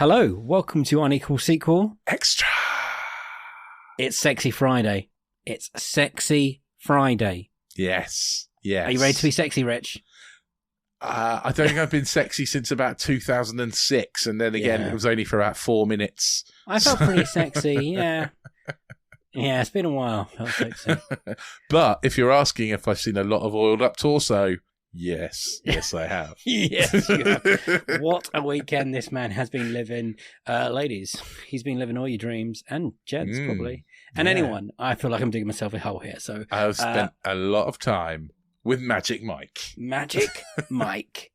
Hello, welcome to Unequal Sequel. Extra. It's Sexy Friday. It's Sexy Friday. Yes. Are you ready to be sexy, Rich? I don't think I've been sexy since about 2006, and then again, it was only for about 4 minutes. I felt pretty sexy, yeah. Yeah, it's been a while. I felt sexy. But if you're asking if I've seen a lot of oiled up torso, yes, I have. Yes, you have. What a weekend this man has been living. Ladies, he's been living all your dreams, and gents, probably. And anyone. I feel like I'm digging myself a hole here. So I've spent a lot of time with Magic Mike. Magic Mike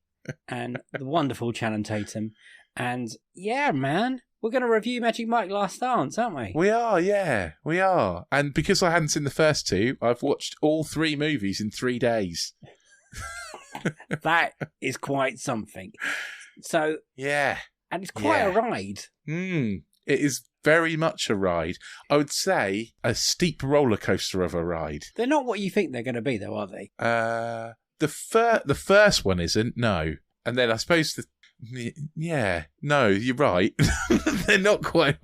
and the wonderful Channing Tatum. And yeah, man, we're going to review Magic Mike Last Dance, aren't we? We are, yeah, we are. And because I hadn't seen the first two, I've watched all 3 movies in 3 days. That is quite something. So yeah, and it's quite a ride. It is very much a ride. I would say a steep roller coaster of a ride. They're not what you think they're going to be, though, are they? The first one isn't. No, and then I suppose no, you're right. They're not quite.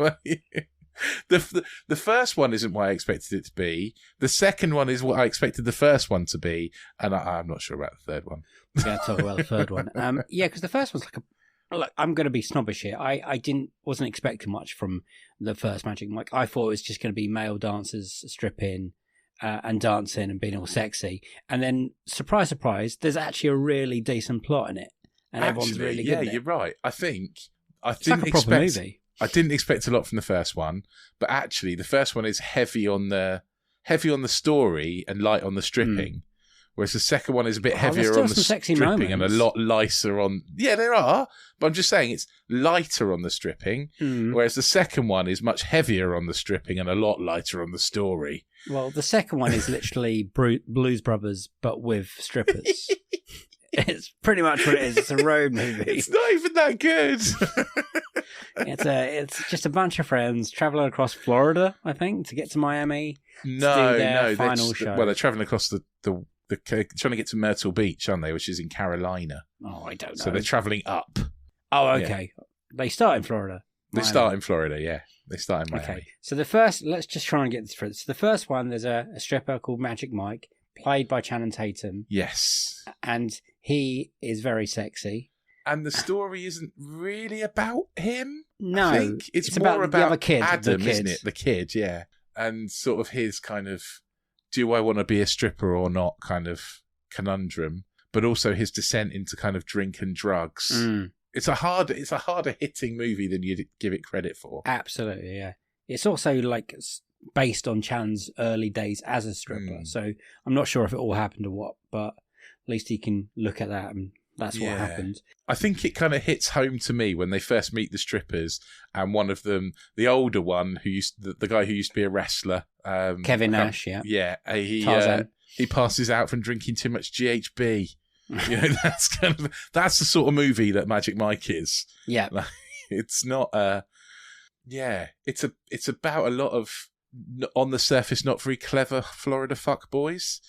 The first one isn't what I expected it to be. The second one is what I expected the first one to be, and I'm not sure about the third one. We're going to talk about the third one. Yeah, because the first one's like I'm going to be snobbish here. I wasn't expecting much from the first Magic Mike. I thought it was just going to be male dancers stripping and dancing and being all sexy, and then surprise, surprise, there's actually a really decent plot in it, and everyone's really good. Yeah, in it. You're right. I it's like a proper movie. I didn't expect a lot from the first one, but actually the first one is heavy on the story and light on the stripping, whereas the second one is a bit heavier on the stripping and a lot lighter on... Yeah, there are, but I'm just saying it's lighter on the stripping, whereas the second one is much heavier on the stripping and a lot lighter on the story. Well, the second one is literally Blues Brothers, but with strippers. It's pretty much what it is. It's a road movie. It's not even that good. It's just a bunch of friends traveling across Florida, I think, to get to Miami. No, final show. Well, they're traveling across the trying to get to Myrtle Beach, aren't they? Which is in Carolina. Oh, I don't know. So they're traveling up. Oh, okay. Yeah. They start in Florida. They start in Florida, yeah. They start in Miami. Okay. So let's just try and get this through. So the first one, there's a stripper called Magic Mike, played by Channing Tatum. Yes. And he is very sexy. And the story isn't really about him. No. I think it's more about the other kid, Adam, isn't it? The kid, yeah. And sort of his kind of, do I want to be a stripper or not kind of conundrum, but also his descent into kind of drink and drugs. It's a harder hitting movie than you'd give it credit for. Absolutely, yeah. It's also like based on Chan's early days as a stripper. So I'm not sure if it all happened or what, but at least he can look at that and that's what happened. I think it kind of hits home to me when they first meet the strippers, and one of them, the older one, the guy who used to be a wrestler, Kevin Nash, he passes out from drinking too much GHB. You know, that's the sort of movie that Magic Mike is. Yeah, like, it's not. It's about a lot of on the surface not very clever Florida fuck boys.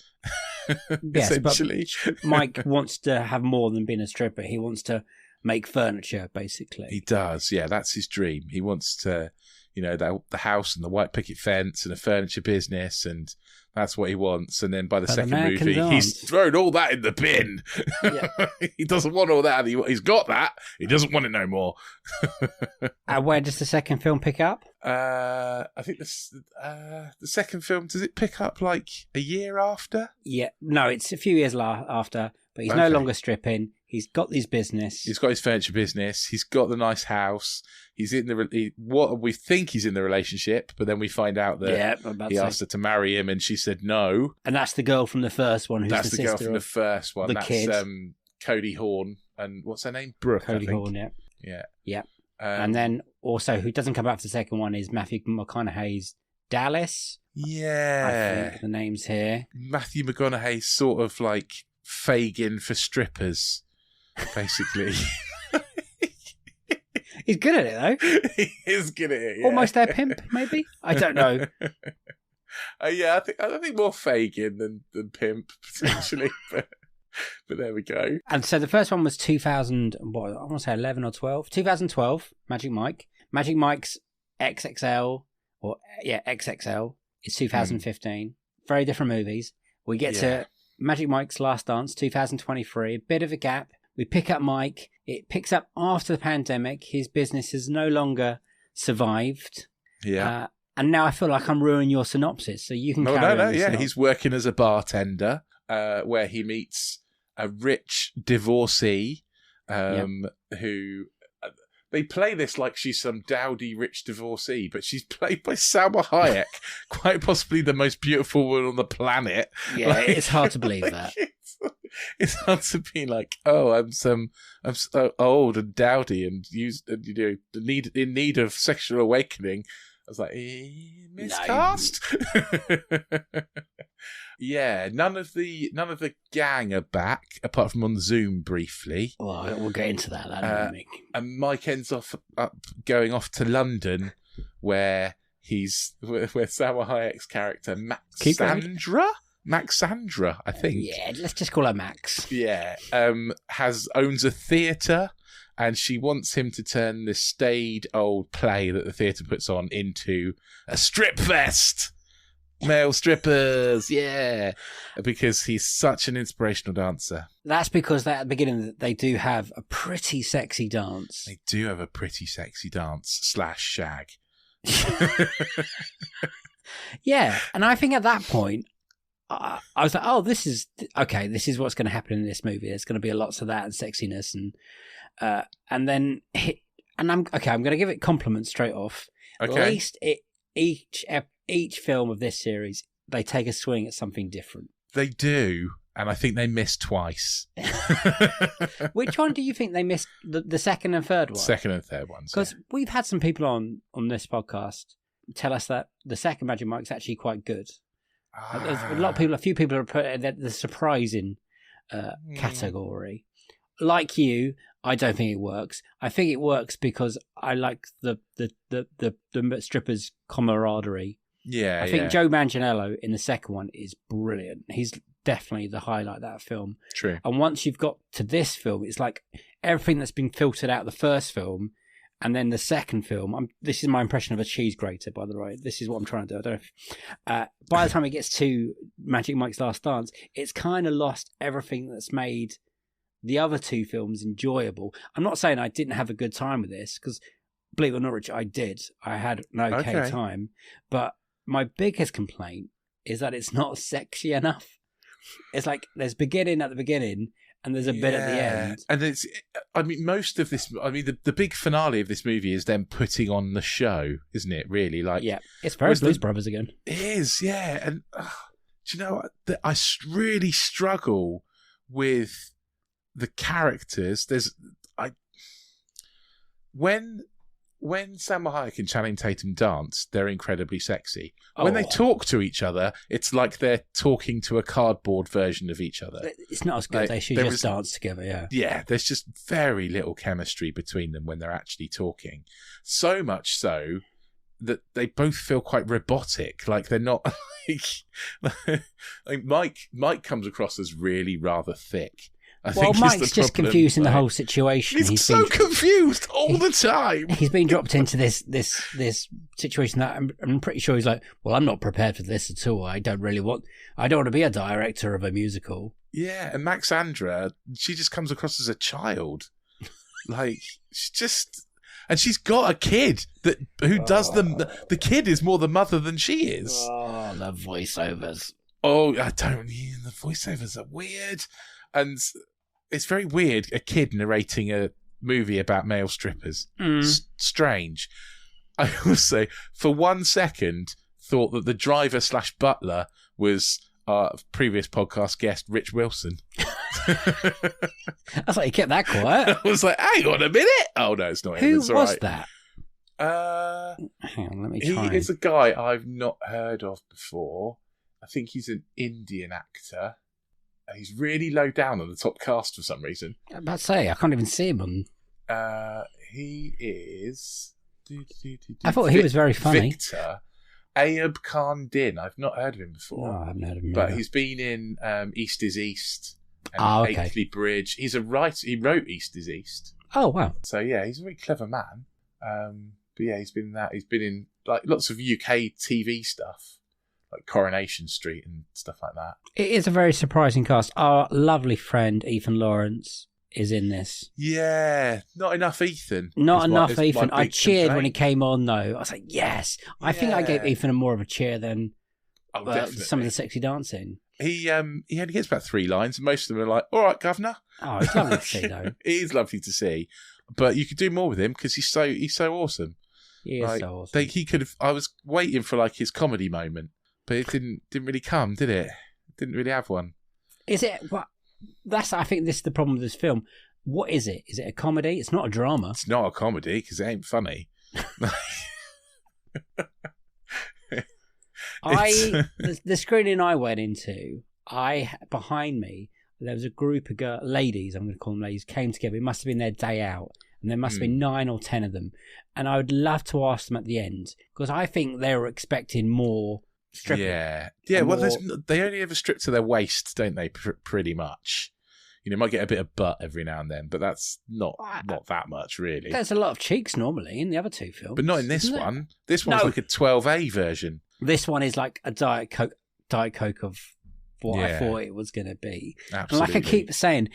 Yes, essentially. But Mike wants to have more than being a stripper. He wants to make furniture, basically. He does, yeah. That's his dream. He wants to, the house and the white picket fence and a furniture business, and that's what he wants. And then by the second movie, he's thrown all that in the bin. Yeah. He doesn't want all that. He's got that. He doesn't want it no more. Where does the second film pick up? I think the second film, does it pick up like a year after? Yeah, no, it's a few years after, but he's no longer stripping. He's got his business. He's got his furniture business. He's got the nice house. He's in what we think he's in the relationship, but then we find out that he asked her to marry him, and she said no. And that's the girl from the first one. That's the girl from the first one. That's kid. Cody Horn, and what's her name? Brooke. Cody Horn. Yeah. And then also, who doesn't come out for the second one is Matthew McConaughey's Dallas. Yeah, I think the name's here. Matthew McConaughey's sort of like Fagin for strippers, basically. He's good at it, though. He is good at it. Yeah. Almost their pimp, maybe. I don't know. Yeah, I think more Fagin than pimp potentially. But But there we go. And so the first one was 2000, what, I want to say 11 or 12. 2012, Magic Mike. Magic Mike's XXL, XXL is 2015. Very different movies. We get to Magic Mike's Last Dance, 2023. A bit of a gap. We pick up Mike. It picks up after the pandemic. His business has no longer survived. Yeah. And now I feel like I'm ruining your synopsis, so you can carry on. Yeah, he's working as a bartender, where he meets a rich divorcee, who they play this like she's some dowdy rich divorcee, but she's played by Salma Hayek, quite possibly the most beautiful woman on the planet. Yeah, like, it's hard to believe that. It's hard to be like, oh, I'm so old and dowdy and in need of sexual awakening. I was like, miscast. No. Yeah, none of the gang are back, apart from on Zoom briefly. Well, we'll get into that. And Mike ends up going off to London, where Salma Hayek's character Maxandra, I think. Yeah, let's just call her Max. Yeah, owns a theatre. And she wants him to turn this staid old play that the theatre puts on into a strip fest. Male strippers, yeah. Because he's such an inspirational dancer. That's because at the beginning they do have a pretty sexy dance. They do have a pretty sexy dance / shag. Yeah, and I think at that point, I was like, oh, this is what's going to happen in this movie. There's going to be lots of that and sexiness and then I'm going to give it compliments straight off. Okay. At least each film of this series, they take a swing at something different. They do, and I think they missed twice. Which one do you think they missed? The second and third one? Second and third ones. Because we've had some people on this podcast tell us that the second Magic Mike's actually quite good. There's a few people have put the surprising category. Like you, I don't think it works. I think it works because I like the strippers' camaraderie. Yeah, I think Joe Manganiello in the second one is brilliant. He's definitely the highlight of that film. True. And once you've got to this film, it's like everything that's been filtered out of the first film, and then the second film. This is my impression of a cheese grater, by the way. This is what I'm trying to do. I don't know if, by the time it gets to Magic Mike's Last Dance, it's kind of lost everything that's made the other two films enjoyable. I'm not saying I didn't have a good time with this, because believe it or not, Rich, I did. I had an okay time. But my biggest complaint is that it's not sexy enough. It's like there's beginning at the beginning and there's a bit at the end. And most of this, the big finale of this movie is them putting on the show, isn't it, really? Like, yeah, it's very Blues Brothers again. It is, yeah. And do you know what? I really struggle with the characters. When Salma Hayek and Channing Tatum dance, they're incredibly sexy. When they talk to each other, it's like they're talking to a cardboard version of each other. It's not as good. Like, they should just dance together, yeah. Yeah, there's just very little chemistry between them when they're actually talking. So much so that they both feel quite robotic. Like they're not like Mike comes across as really rather thick. Mike's just confused in the whole situation. He's so confused all the time. He's been dropped into this situation that I'm pretty sure he's like, well, I'm not prepared for this at all. I don't want to be a director of a musical. Yeah, and Maxandra, she just comes across as a child. Like, and she's got a kid who does the kid is more the mother than she is. Oh, the voiceovers. Oh, the voiceovers are weird. And it's very weird, a kid narrating a movie about male strippers. Strange. I will say, for 1 second, thought that the driver / butler was our previous podcast guest, Rich Wilson. That's like you kept that quiet. I was like, hang on a minute. Oh, no, it's not him. Who it's all was right. that? Hang on, let me try. He is a guy I've not heard of before. I think he's an Indian actor. He's really low down on the top cast for some reason. I'm about to say, I can't even see him on. He is. I thought he was very funny. Victor Ayub Khan Din. I've not heard of him before. No, I haven't heard of him. But he's been in East is East and Akeley Bridge. He's a writer. He wrote East is East. Oh, wow. So, yeah, he's a very clever man. But, yeah, he's been in that. He's been in like lots of UK TV stuff, like Coronation Street and stuff like that. It is a very surprising cast. Our lovely friend Ethan Lawrence is in this. Yeah, not enough Ethan. Not enough Ethan. I cheered when he came on, though. I was like, yes. I think I gave Ethan more of a cheer than some of the sexy dancing. He only gets about 3 lines, and most of them are like, "All right, governor." Oh, it's lovely to see, though. It is lovely to see, but you could do more with him because he's so awesome. He is so awesome. He could have. I was waiting for like his comedy moment, but it didn't really come, did it? Didn't really have one. Is it what? I think this is the problem with this film. What is it? Is it a comedy? It's not a drama. It's not a comedy because it ain't funny. The screening I went into, behind me there was a group of ladies. I'm going to call them ladies. Came together. It must have been their day out, and there must have been 9 or 10 of them. And I would love to ask them at the end because I think they were expecting more stripping. Yeah. Well, they only ever strip to their waist, don't they? Pretty much. You know, might get a bit of butt every now and then, but that's not that much, really. There's a lot of cheeks normally in the other 2 films. But not in this one. This one's like a 12A version. This one is like a Diet Coke of what I thought it was going to be. Absolutely. And like I keep saying,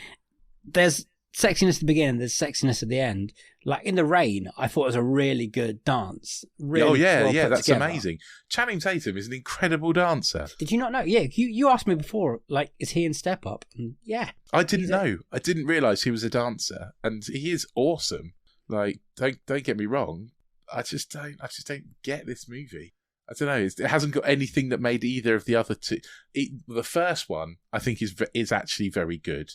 there's sexiness at the beginning, there's sexiness at the end. Like in the rain, I thought it was a really good dance. Really that's together. amazing. Channing Tatum is an incredible dancer. Did you not know? Yeah, you asked me before, like, is he in Step Up? And yeah. I didn't know. I didn't realise he was a dancer. And he is awesome. Like, don't get me wrong. I just don't get this movie. I don't know. It hasn't got anything that made either of the other 2. The first one, I think, is actually very good.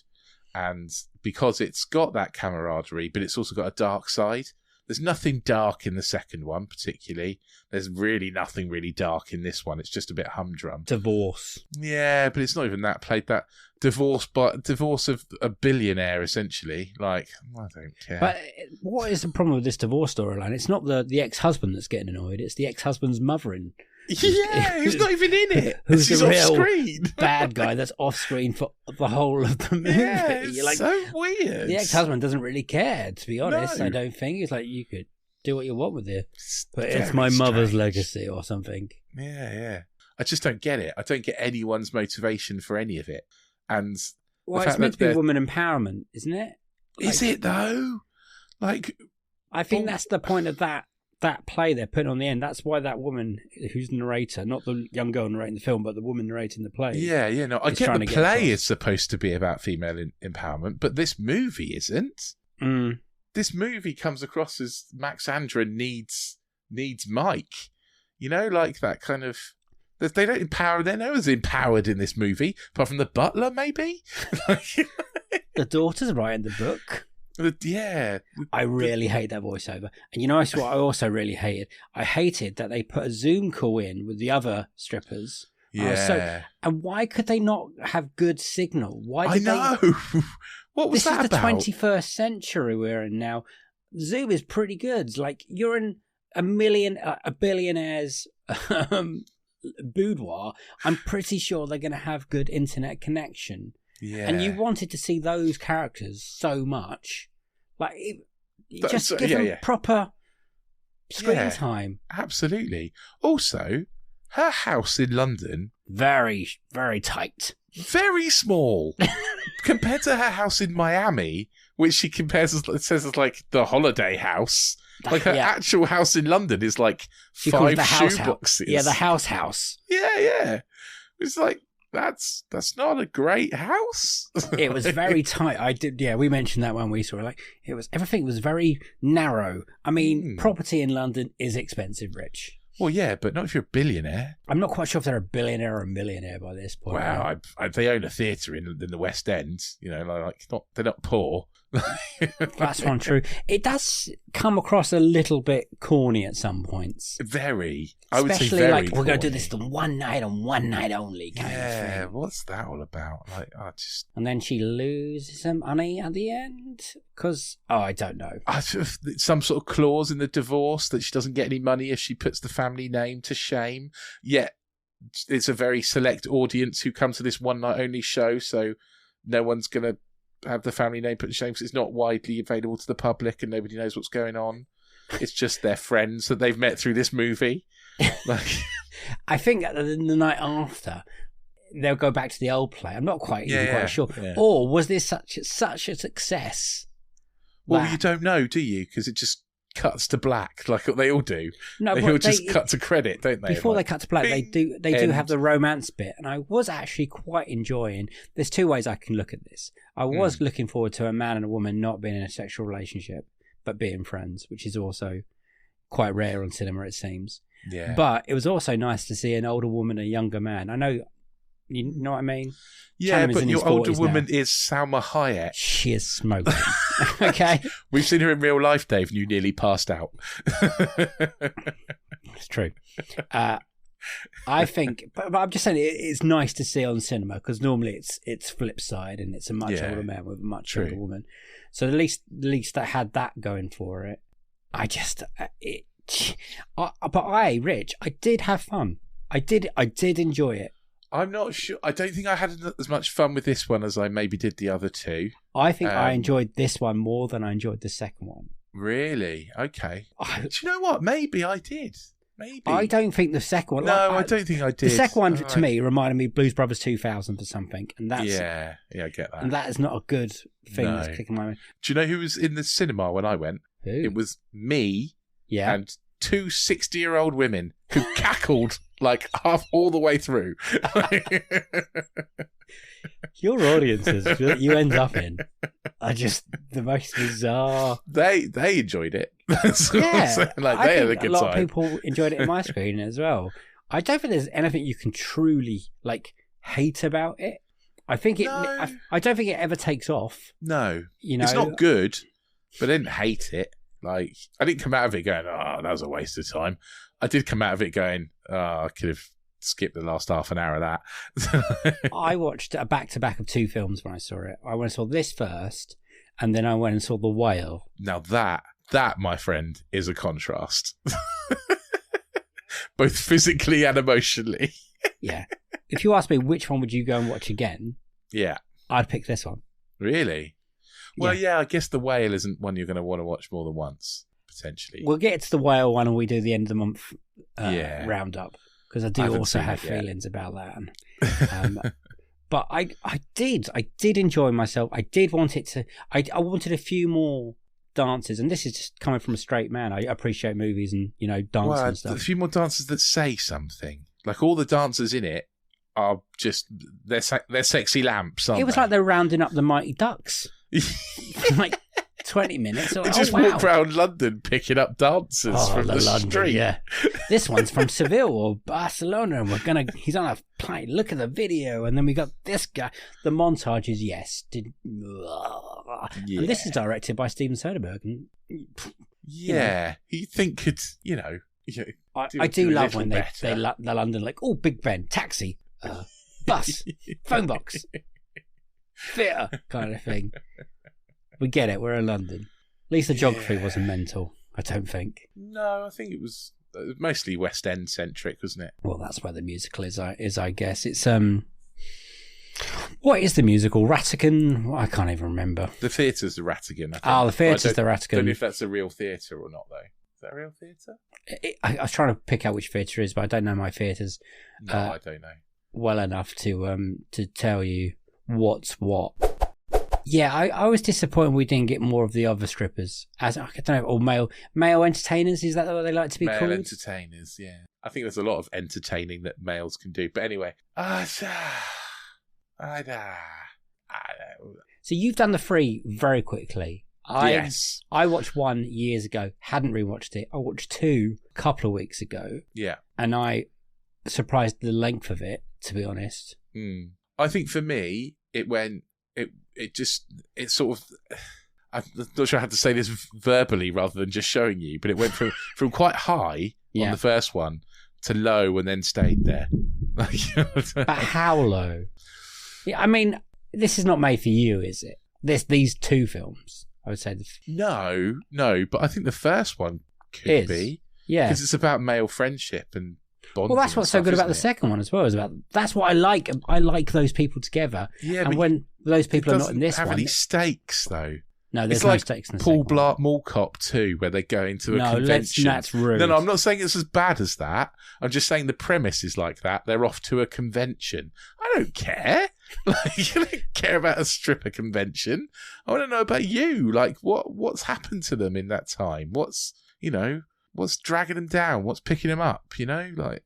And because it's got that camaraderie, but it's also got a dark side. There's nothing dark in the second one, particularly. There's really nothing really dark in this one. It's just a bit humdrum. Divorce. Yeah, but it's not even that. Played that divorce of a billionaire, essentially. Like, I don't care. But what is the problem with this divorce storyline? It's not the ex-husband that's getting annoyed. It's the ex-husband's mother who's not even in it. Who's the real screen. Bad guy that's off screen for the whole of the movie. Yeah, it's so weird. The ex-husband doesn't really care, to be honest. No. I don't think. He's like, you could do what you want with it. But it's my mother's legacy or something. Yeah. I just don't get it. I don't get anyone's motivation for any of it. And it's meant to be woman empowerment, isn't it? Is it though? Like, I think that's the point of that play they're putting on the end. That's why that woman who's the narrator, not the young girl narrating the film, but the woman narrating the play. No, I get the play is supposed to be about female empowerment, but this movie isn't. This movie comes across as Max Andra needs Mike. You know, like that kind of. They don't empower. No one's empowered in this movie, apart from the butler, maybe. The daughter's writing the book. Yeah. I really hate that voiceover. And you know what I also really hated? I hated that they put a Zoom call in with the other strippers. Yeah. And why could they not have good signal? I know. What was that about? This is the 21st century we're in now. Zoom is pretty good. Like, you're in a billionaire's boudoir. I'm pretty sure they're going to have good internet connection. Yeah. And you wanted to see those characters so much. Like, just give them proper screen time. Absolutely. Also, her house in London... Very, very tight. Very small. Compared to her house in Miami, which she says as like the holiday house. Like her actual house in London is like she 5 shoeboxes. Yeah, the house. Yeah. It's like, that's not a great house. It was very tight. We mentioned that when we saw it. Like, everything was very narrow. I mean, property in London is expensive, Rich. Well, yeah, but not if you're a billionaire. I'm not quite sure if they're a billionaire or a millionaire by this point. Well, they own a theatre in the West End. You know, like they're not poor. That's one true. It does come across a little bit corny at some points. Very. Especially very like, we're corny. going to do this on one night and one night only kind of thing. Yeah, what's that all about? Like, And then she loses some money at the end because, I don't know. Some sort of clause in the divorce that she doesn't get any money if she puts the family name to shame. Yet it's a very select audience who come to this one night only show, so no one's going to have the family name put to shame because it's not widely available to the public and nobody knows what's going on. It's just their friends that they've met through this movie. Like, I think the night after they'll go back to the old play. I'm not quite sure. Yeah. Or was this such a success? Well, you don't know, do you? Because it just cuts to black, like they all do. No, they all just cut to credit, don't they? Before they cut to black, they do have the romance bit, and I was actually quite enjoying. There's two ways I can look at this. I was looking forward to a man and a woman not being in a sexual relationship, but being friends, which is also quite rare on cinema, it seems. Yeah. But it was also nice to see an older woman, a younger man. I know, you know what I mean? Yeah, but your older woman is Salma Hayek. She is smoking. Okay. We've seen her in real life, Dave, and you nearly passed out. It's true. I think, but I'm just saying it's nice to see on cinema because normally it's flip side and it's a much older man with a much younger woman. So at least that had that going for it. Rich, I did have fun. I did enjoy it. I'm not sure. I don't think I had as much fun with this one as I maybe did the other two. I think I enjoyed this one more than I enjoyed the second one. Really? Okay. Do you know what? Maybe I did. Maybe. I don't think the second one... No, I don't think I did. The second one, to me, reminded me of Blues Brothers 2000 or something. And that's... Yeah, I get that. And that is not a good thing that's kicking my mind. Do you know who was in the cinema when I went? Who? It was me and two 60-year-old women who cackled like half all the way through. Your audiences you end up in are just the most bizarre. They enjoyed it. Yeah, like they had a good time. A lot of people enjoyed it in my screen as well. I don't think there's anything you can truly hate about it. I think I don't think it ever takes off. No, you know, it's not good, but I didn't hate it. Like, I didn't come out of it going, "Oh, that was a waste of time." I did come out of it going, "Oh, I could have skipped the last half an hour of that." I watched a back-to-back of two films when I saw it. I went and saw this first, and then I went and saw The Whale. Now that, my friend, is a contrast. Both physically and emotionally. Yeah. If you ask me which one would you go and watch again, I'd pick this one. Really? Well, yeah, I guess The Whale isn't one you're going to want to watch more than once, potentially. We'll get to The Whale one when we do the end of the month roundup, because I do also have feelings about that. But I did enjoy myself. I did want it to. I wanted a few more dances, and this is just coming from a straight man. I appreciate movies and dance and stuff. A few more dances that say something. Like all the dancers in it are just they're sexy lamps. Aren't it was they? like they're rounding up the Mighty Ducks. Like 20 minutes. They just walk around London picking up dancers from the London street. Yeah, this one's from Seville or Barcelona, and he's on a plane. Look at the video, and then we got this guy. The montage is and this is directed by Steven Soderbergh. And, you think it's I do love when they London Big Ben, taxi, bus, phone box, theatre kind of thing. We get it. We're in London. At least the geography wasn't mental, I don't think. No, I think it was mostly West End centric, wasn't it? Well, that's where the musical is. I guess it's what is the musical? Rattigan? I can't even remember. The theatre's the Rattigan. I think. Oh, the theatre's the Rattigan. I don't know if that's a real theatre or not, though. Is that a real theatre? I was trying to pick out which theatre it is, but I don't know my theatres. No, I don't know well enough to tell you what's what. Yeah, I was disappointed we didn't get more of the other strippers. I don't know, or male entertainers. Is that what they like to be called? Male entertainers. Yeah, I think there's a lot of entertaining that males can do. But anyway, so you've done the three very quickly. Yes. I watched one years ago. Hadn't rewatched it. I watched two a couple of weeks ago. Yeah, and I surprised the length of it. To be honest, I think for me it went. It sort of, I'm not sure how to say this verbally rather than just showing you, but it went from quite high on the first one to low and then stayed there. But how low? Yeah, I mean, this is not made for you, is it? These two films, I would say. No, but I think the first one could be. Yeah. Because it's about male friendship and bonding. Well, that's what's so good about the second one as well. That's what I like. I like those people together. Yeah, and when Those people are not in this one. It doesn't have any stakes, though. No, there's it's no like stakes in the Paul Blart Mall Cop 2, where they go into a convention. That's rude. No, I'm not saying it's as bad as that. I'm just saying the premise is like that. They're off to a convention. I don't care. Like, you don't care about a stripper convention. I want to know about you. Like, what's happened to them in that time? What's dragging them down? What's picking them up? Like.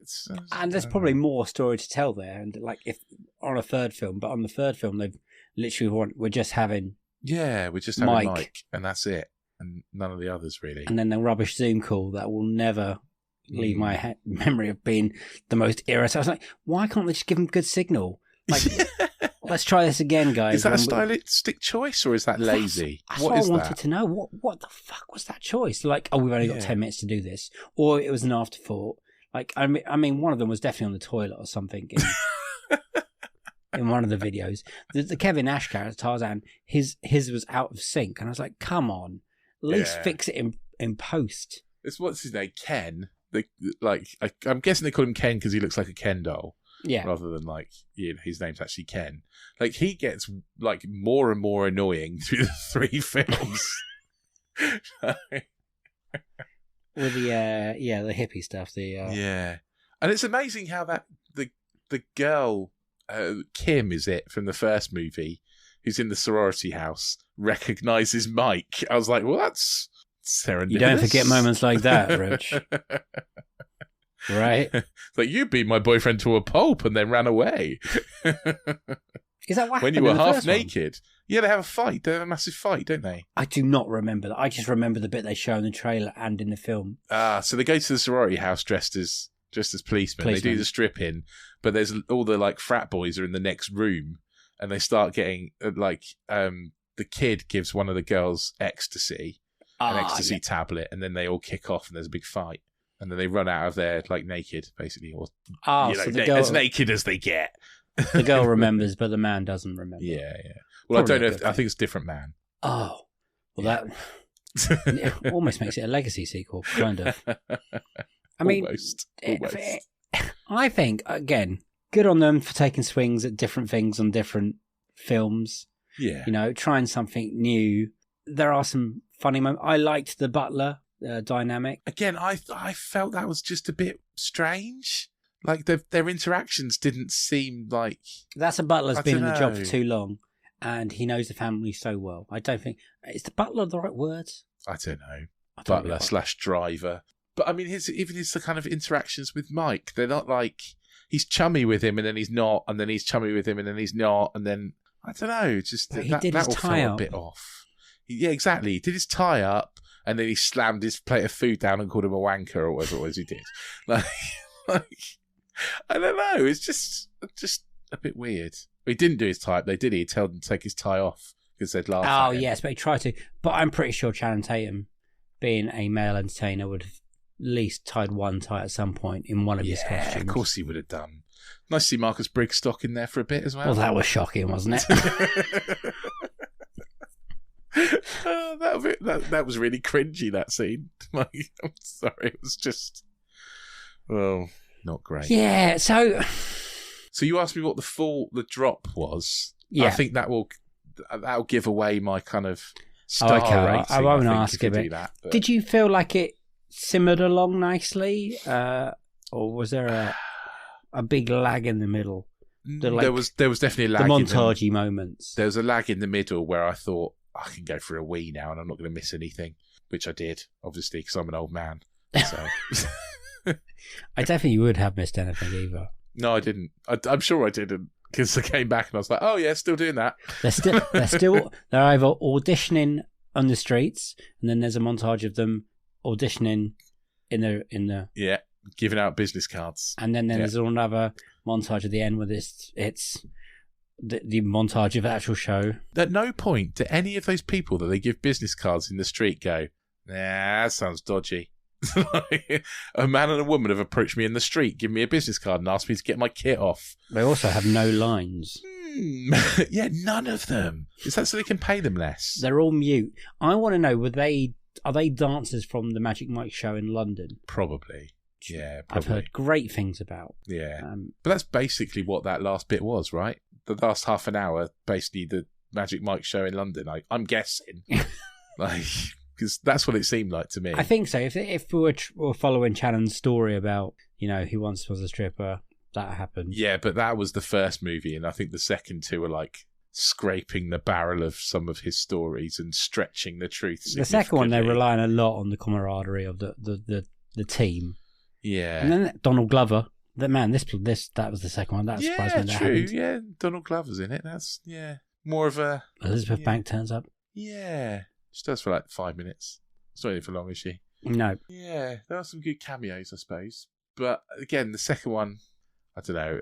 And there's probably more story to tell there. And like, if on a third film, but on the third film, they've literally we're just having. Yeah, we're just having Mike, and that's it, and none of the others really. And then the rubbish Zoom call that will never leave my memory of being the most irritating. I was like, why can't they just give them good signal? Like, let's try this again, guys. Is that a stylistic choice, or is that lazy? That's what I wanted to know. What the fuck was that choice? Like, we've only got 10 minutes to do this, or it was an afterthought. Like, I mean, one of them was definitely on the toilet or something. In one of the videos, the Kevin Nash character Tarzan, his was out of sync, and I was like, "Come on, at least fix it in post." It's what's his name, Ken. I'm guessing they call him Ken because he looks like a Ken doll, rather than his name's actually Ken. Like, he gets like more and more annoying through the 3 films. With the hippie stuff, and it's amazing how that the girl. Kim, is it, from the first movie, who's in the sorority house, recognises Mike. I was like, well, that's serendipitous. You don't forget moments like that, Rich. Right? Like, you beat my boyfriend to a pulp and then ran away. Is that what when you were half naked? Yeah, they have a fight. They have a massive fight, don't they? I do not remember that. I just remember the bit they show in the trailer and in the film. So they go to the sorority house dressed as policemen. They do the stripping, but there's all the like frat boys are in the next room, and they start getting the kid gives one of the girls ecstasy, an ecstasy tablet, and then they all kick off, and there's a big fight, and then they run out of there like naked, basically, or so the girl, as naked as they get. The girl remembers, but the man doesn't remember. Yeah. Well, probably I don't know. I think it's a different man. Oh, well, that it almost makes it a legacy sequel, kind of. I mean, almost. I think, again, good on them for taking swings at different things on different films. Yeah. Trying something new. There are some funny moments. I liked the butler dynamic. Again, I felt that was just a bit strange. Like, their interactions didn't seem like... That's a butler's been in the job for too long, and he knows the family so well. I don't think... Is the butler the right word? I don't know. Butler/driver. But I mean, his kind of interactions with Mike, they're not like he's chummy with him and then he's not, and then he's chummy with him and then he's not, and then I don't know, just that all felt a bit off. Yeah, exactly. He did his tie up, and then he slammed his plate of food down and called him a wanker or whatever it was he did. Like I don't know. It's just a bit weird. He didn't do his tie up. They did. He told him to take his tie off because they'd laugh. Oh yes, but he tried to. But I'm pretty sure Channing Tatum, being a male entertainer, would have at least tied one tie at some point in one of his costumes. Of course he would have done. Nice to see Marcus Brigstock in there for a bit as well. Well, that was shocking, wasn't it? That was really cringy, that scene. Like, I'm sorry, it was just, well, not great. Yeah, so you asked me what the drop was. Yeah. I think that'll give away my kind of star rating. I won't ask if it. Did you feel like it simmered along nicely, or was there a big lag in the middle? There was definitely a lag. The montagey moments. There was a lag in the middle where I thought, I can go for a wee now and I'm not going to miss anything, which I did, obviously, because I'm an old man. So. I definitely would have missed anything either. No, I didn't. I'm sure I didn't, because I came back and I was like, oh yeah, still doing that. They're either auditioning on the streets, and then there's a montage of them auditioning in the yeah, giving out business cards, and then there's another montage at the end where it's the montage of the actual show. At no point do any of those people that they give business cards in the street go, nah, that sounds dodgy. Like, a man and a woman have approached me in the street, given me a business card and asked me to get my kit off. They also have no lines. Yeah, none of them. Is that so they can pay them less? They're all mute. I want to know, are they dancers from the Magic Mike show in London? Probably. Yeah, probably. I've heard great things about. Yeah. But that's basically what that last bit was, right? the last half an hour basically the Magic Mike show in London? I'm guessing. Because that's what it seemed like to me. I think so. If we were following Shannon's story about, he once was a stripper, that happened. Yeah, but that was the first movie, and I think the second two are scraping the barrel of some of his stories and stretching the truth. The second one, they're relying a lot on the camaraderie of the team. Yeah. And then Donald Glover. That was the second one. That surprised me. That true. happened. Yeah, Donald Glover's in it. That's more of a Elizabeth Banks turns up. Yeah, she does for 5 minutes. It's not even for long, is she? No. Yeah, there are some good cameos, I suppose. But again, the second one, I don't know.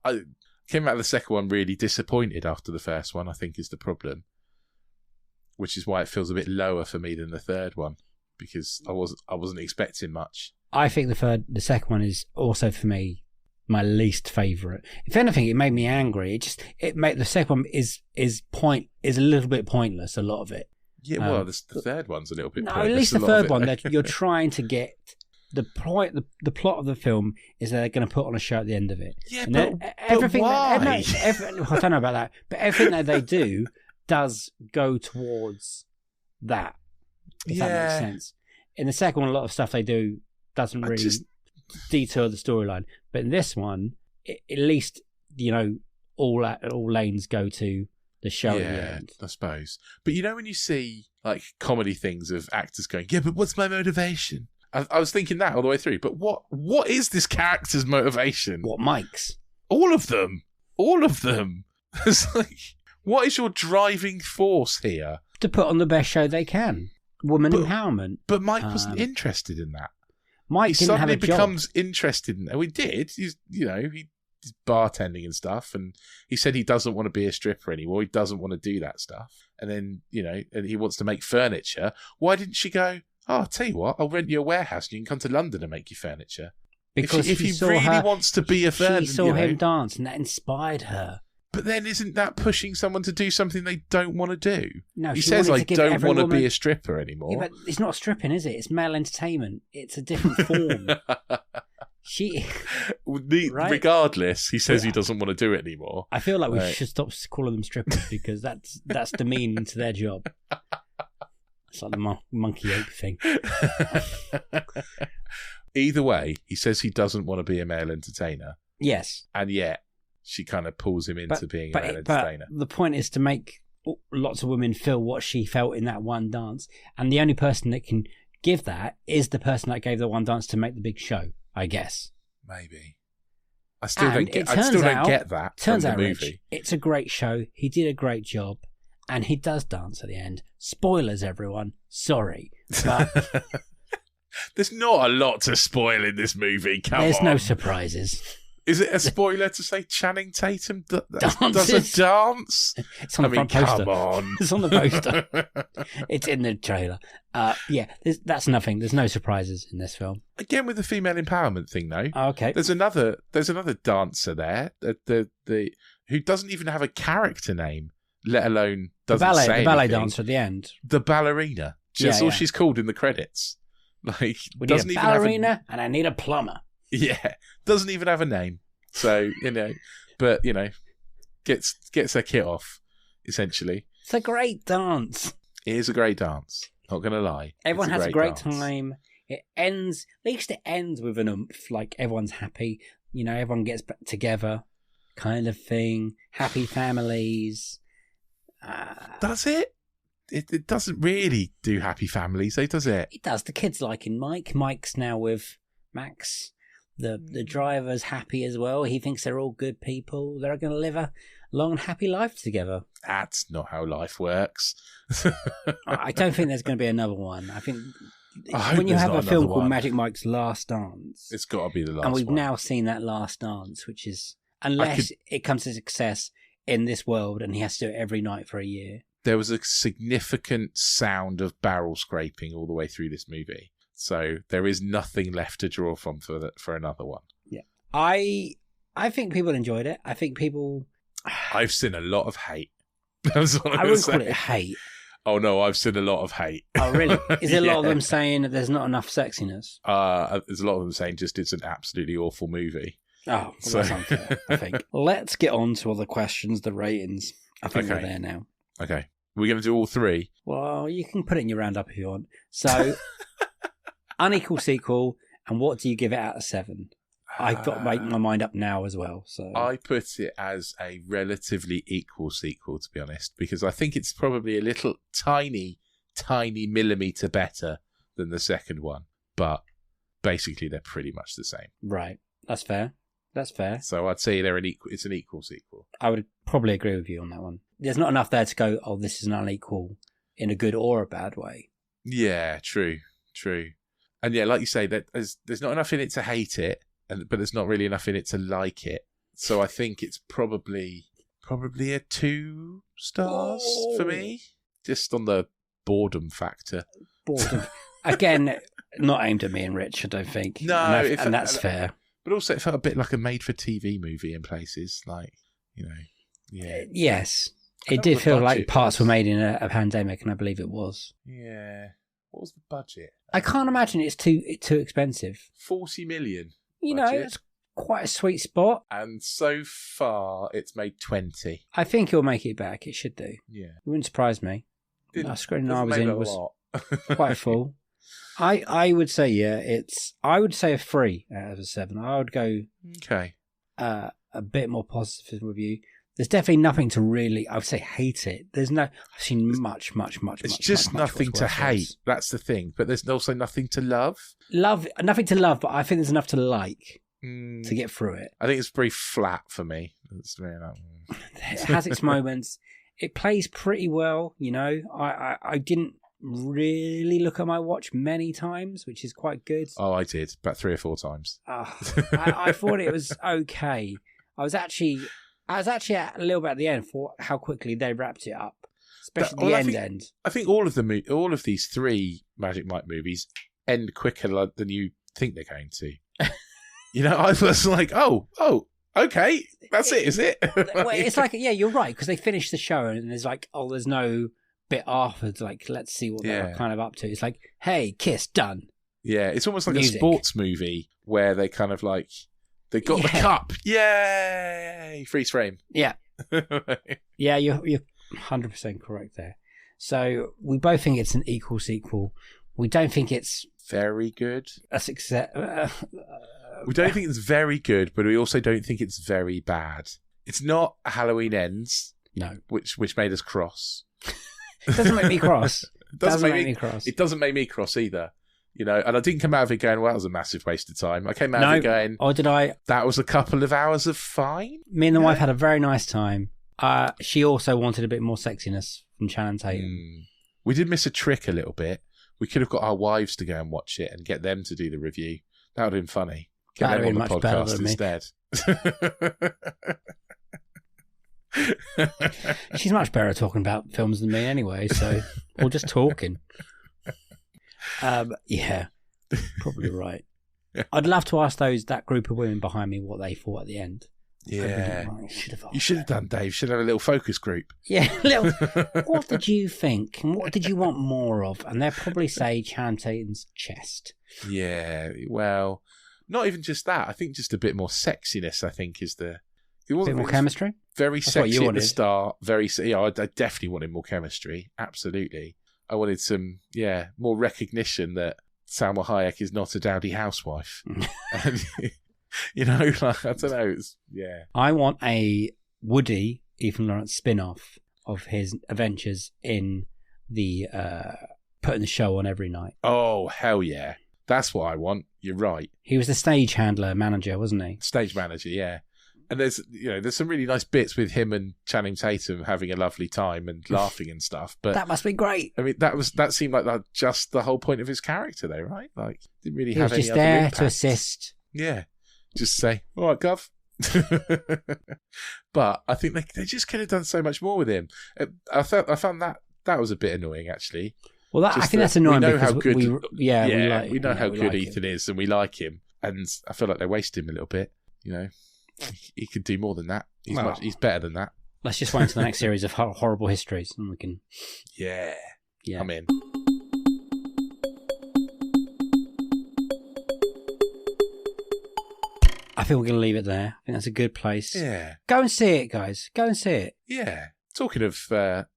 I came out of the second one really disappointed after the first one, I think, is the problem. Which is why it feels a bit lower for me than the third one, because I wasn't expecting much. I think the second one is also for me my least favourite. If anything, it made me angry. The second one is a little bit pointless. A lot of it. Yeah, well, the third one's a little bit. No, pointless. At least the third one that you're trying to get. The plot of the film is they're going to put on a show at the end of it. Yeah, and everything. But why? I don't know about that, but everything that they do does go towards that. If that makes sense. In the second one, a lot of stuff they do doesn't really detour the storyline, but in this one, at least all lanes go to the show at the end. I suppose. But when you see comedy things of actors going, yeah, but what's my motivation? I was thinking that all the way through. But what is this character's motivation? What, Mike's? All of them. It's what is your driving force here? To put on the best show they can. Empowerment. But Mike wasn't interested in that. Mike he didn't have a suddenly job. becomes interested in it. We did. He's bartending and stuff, and he said he doesn't want to be a stripper anymore. He doesn't want to do that stuff. And then, and he wants to make furniture. Why didn't she go, I'll tell you what, I'll rent you a warehouse and you can come to London and make your furniture? Because if he really wants to be a furniture... She saw him dance and that inspired her. But then isn't that pushing someone to do something they don't want to do? No, he says, I don't want to be a stripper anymore. Yeah, but it's not stripping, is it? It's male entertainment. It's a different form. Right? Regardless, he says he doesn't want to do it anymore. I feel like we should stop calling them strippers because that's demeaning to their job. It's like the monkey ape thing. Either way, he says he doesn't want to be a male entertainer. Yes. And yet, she kind of pulls him into being a male entertainer. But the point is to make lots of women feel what she felt in that one dance. And the only person that can give that is the person that gave the one dance to make the big show, I guess. Maybe. I still don't get that from the movie. Rich, it's a great show. He did a great job. And he does dance at the end. Spoilers, everyone. Sorry. But there's not a lot to spoil in this movie. There's no surprises. Is it a spoiler to say Channing Tatum does a dance? It's on the front poster. Come on. It's on the poster. It's in the trailer. That's nothing. There's no surprises in this film. Again with the female empowerment thing, though. Okay. There's another dancer there who doesn't even have a character name, let alone doesn't say anything. The ballet dancer at the end. The ballerina. That's all she's called in the credits. We need a ballerina and I need a plumber. Yeah, doesn't even have a name. So, but, gets her kit off, essentially. It's a great dance. It is a great dance. Not going to lie. Everyone has a great time. At least it ends with an oomph. Like, everyone's happy. Everyone gets back together kind of thing. Happy families. Does it? It doesn't really do happy families, though, does it? It does. The kids liking Mike. Mike's now with Max. The driver's happy as well. He thinks they're all good people. They're going to live a long and happy life together. That's not how life works. I don't think there's going to be another one. I think when you have a film called Magic Mike's Last Dance, it's got to be the last one. And we've now seen that last dance, which is, unless it comes to success in this world and he has to do it every night for a year. There was a significant sound of barrel scraping all the way through this movie. So there is nothing left to draw from for another one. Yeah. I think people enjoyed it. I think people... I've seen a lot of hate. That's what I wouldn't call it hate. Oh, no, I've seen a lot of hate. Oh, really? Is there a lot of them saying that there's not enough sexiness? There's a lot of them saying just it's an absolutely awful movie. Oh, well, that's unfair, I think. Let's get on to other questions, the ratings. I think we're there now. Okay. We're going to do all three? Well, you can put it in your roundup if you want. So, Unequal sequel, and what do you give it out of 7? I've got to make my mind up now as well. So I put it as a relatively equal sequel, to be honest, because I think it's probably a little tiny millimetre better than the second one. But basically, they're pretty much the same. Right. That's fair. So I'd say it's an equal sequel. I would probably agree with you on that one. There's not enough there to go, oh, this is an unequal in a good or a bad way. Yeah, true. And yeah, like you say, there's not enough in it to hate it, but there's not really enough in it to like it. So I think it's probably a 2 stars for me, just on the boredom factor. Boredom. Again, not aimed at me and Rich, I don't think. No, and that's fair. But also, it felt a bit like a made-for-TV movie in places, like, yeah. Yes, it did feel like parts were made in a pandemic, and I believe it was. Yeah. What was the budget? I can't imagine it's too expensive. 40 million. It's quite a sweet spot. And so far, it's made 20. I think it'll make it back. It should do. Yeah. It wouldn't surprise me. The screen I was in was quite full. I would say, I would say a 3 out of a 7. I would go a bit more positive review. There's definitely nothing to really, I would say, hate it. I've seen much. It's just nothing to hate. That's the thing. But there's also nothing to love. Nothing to love, but I think there's enough to like to get through it. I think it's very flat for me. It has its moments. It plays pretty well, I didn't really look at my watch many times, which is quite good. Oh, I did. About 3 or 4 times. I thought it was okay. I was actually at a little bit at the end for how quickly they wrapped it up, especially the end. I think all of these 3 Magic Mike movies end quicker than you think they're going to. I was like, oh, okay, that's it, is it? Well, it's like, yeah, you're right, because they finish the show and there's like, oh, there's no bit afterwards. Like, let's see what they're kind of up to. It's like, hey, kiss, done. Yeah, it's almost like a sports movie where they kind of like. They got the cup. Yay! Freeze frame. Yeah. Yeah, you're 100% correct there. So we both think it's an equal sequel. We don't think it's very good. A success. We don't think it's very good, but we also don't think it's very bad. It's not Halloween Ends. No. Which made us cross. It doesn't make me cross. It doesn't make me cross. It doesn't make me cross either. And I didn't come out of it going, well, that was a massive waste of time. I came out of it going, or did I? That was a couple of hours of fine. Me and the wife had a very nice time. She also wanted a bit more sexiness from Channing Tatum. We did miss a trick a little bit. We could have got our wives to go and watch it and get them to do the review. That would have been funny. Get them on the podcast instead. She's much better at talking about films than me anyway, so or just talking. Yeah, probably right. I'd love to ask that group of women behind me what they thought at the end. Yeah, you should have done, Dave. Should have a little focus group. Yeah, what did you think, and what did you want more of? And they'll probably say Channing Tatum's chest. Yeah, well, not even just that. I think just a bit more sexiness. I think is the. A bit more chemistry. Very sexy at the start. I definitely wanted more chemistry. Absolutely. I wanted some, more recognition that Salma Hayek is not a dowdy housewife. And, I don't know. I want a Woody, Ethan Lawrence spin-off of his adventures in the putting the show on every night. Oh, hell yeah. That's what I want. You're right. He was the stage manager, wasn't he? Stage manager, yeah. And there's some really nice bits with him and Channing Tatum having a lovely time and laughing and stuff. But that must be great. I mean, that seemed like just the whole point of his character, though, right? Like, didn't really have any other impact. He was just there impact. to assist. Yeah, just say, "All right, Gov." But I think they just could have done so much more with him. I found that was a bit annoying, actually. Well, I think that's annoying. We know how good. We know how good Ethan is, and we like him. And I feel like they wasted him a little bit. He could do more than that. He's better than that. Let's just wait until the next series of horrible histories, and we can. Yeah. I'm in. I think we're going to leave it there. I think that's a good place. Yeah. Go and see it, guys. Go and see it. Yeah. Talking of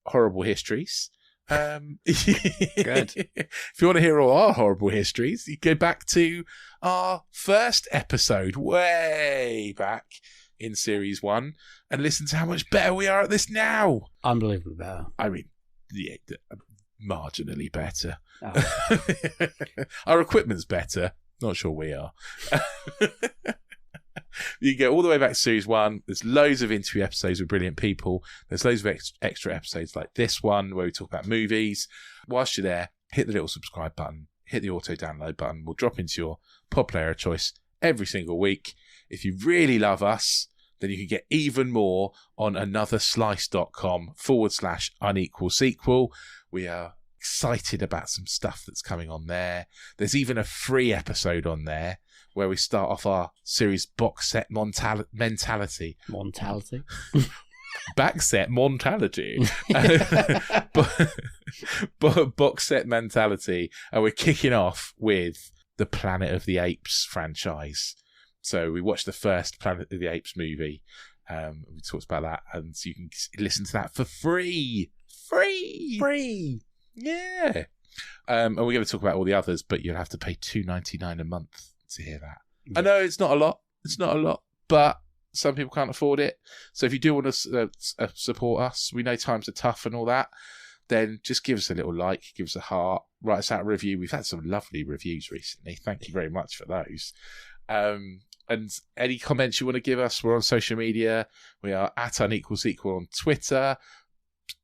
horrible histories, good. If you want to hear all our horrible histories, you go back to our first episode way back in series 1 and listen to how much better we are at this now. Unbelievably better. I mean, yeah, marginally better. Oh. Our equipment's better. Not sure we are. You can go all the way back to series 1. There's loads of interview episodes with brilliant people. There's loads of extra episodes like this one where we talk about movies. Whilst you're there, hit the little subscribe button, hit the auto download button. We'll drop into your pod player of choice every single week. If you really love us, then you can get even more on anotherslice.com/unequal sequel. We are excited about some stuff that's coming on there. There's even a free episode on there where we start off our series box set mentality. Montality? Back set mentality. Box set mentality. And we're kicking off with the Planet of the Apes franchise. So we watched the first Planet of the Apes movie. We talked about that. And so you can listen to that for free. Free! Yeah. And we're going to talk about all the others, but you'll have to pay $2.99 a month to hear that. I know it's not a lot, but some people can't afford it. So if you do want to support us, we know times are tough and all that, then just give us a little like, give us a heart, write us out a review. We've had some lovely reviews recently. Thank you very much for those. And any comments you want to give us, we're on social media. We are at Unequal Sequel on Twitter.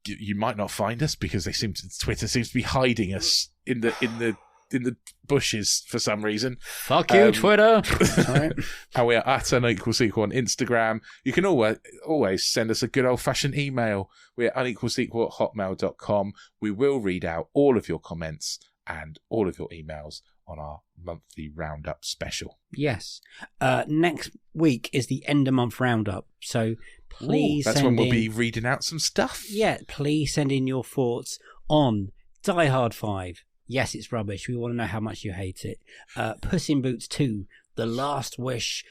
You might not find us because Twitter seems to be hiding us in the bushes for some reason. Fuck you, Twitter. Right. And we are at Unequal Sequel on Instagram. You can always send us a good old-fashioned email. We're at unequalsequel@hotmail.com. We will read out all of your comments and all of your emails on our monthly roundup special. Yes. Next week is the end of month roundup. So please that's when we'll be reading out some stuff. Yeah, please send in your thoughts on Die Hard 5. Yes, it's rubbish. We want to know how much you hate it. Puss in Boots 2, The Last Wish.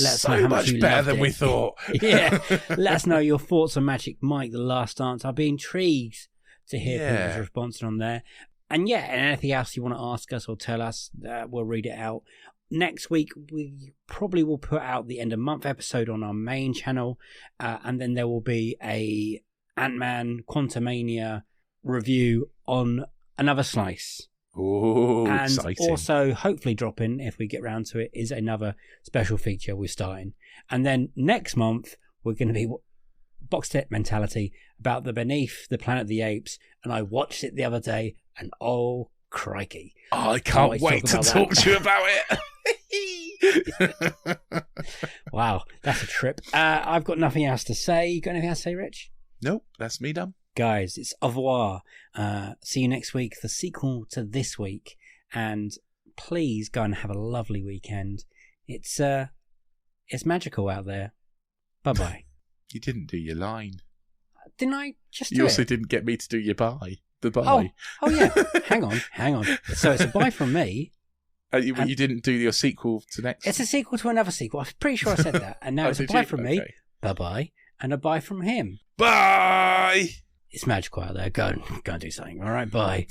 Let us know how much you better loved than it. we thought. Yeah. Let us know your thoughts on Magic Mike, The Last Dance. I'll be intrigued to hear people's response on there. And yeah, and anything else you want to ask us or tell us, we'll read it out. Next week, we probably will put out the end of month episode on our main channel. And then there will be a Ant-Man Quantumania review on Another Slice. Oh, and exciting. Also, hopefully dropping, if we get round to it, is another special feature we're starting. And then next month, we're going to be Box Set Mentality about the Beneath the Planet of the Apes. And I watched it the other day, and oh, crikey. Oh, I can't wait to talk to you about it. Wow, that's a trip. I've got nothing else to say. You got anything else to say, Rich? Nope, that's me done. Guys, it's au revoir. See you next week, the sequel to this week. And please go and have a lovely weekend. It's magical out there. Bye-bye. You didn't do your line. Didn't I just do You also it? didn't get me to do your bye. The bye. Oh yeah. Hang on. So it's a bye from me. You didn't do your sequel to next. It's a sequel to another sequel. I'm pretty sure I said that. And now it's a bye from me. Bye-bye. And a bye from him. Bye! It's magical out there. Go and do something. All right, bye.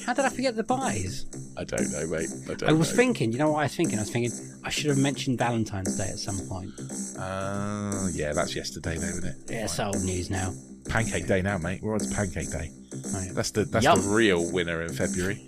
How did I forget the buys? I don't know, mate. I was thinking, you know what I was thinking? I should have mentioned Valentine's Day at some point. Yeah, that's yesterday though, isn't it? Yeah, it's old news now. Pancake Day now, mate. We're on to Pancake Day. Oh, yeah. That's the real winner in February.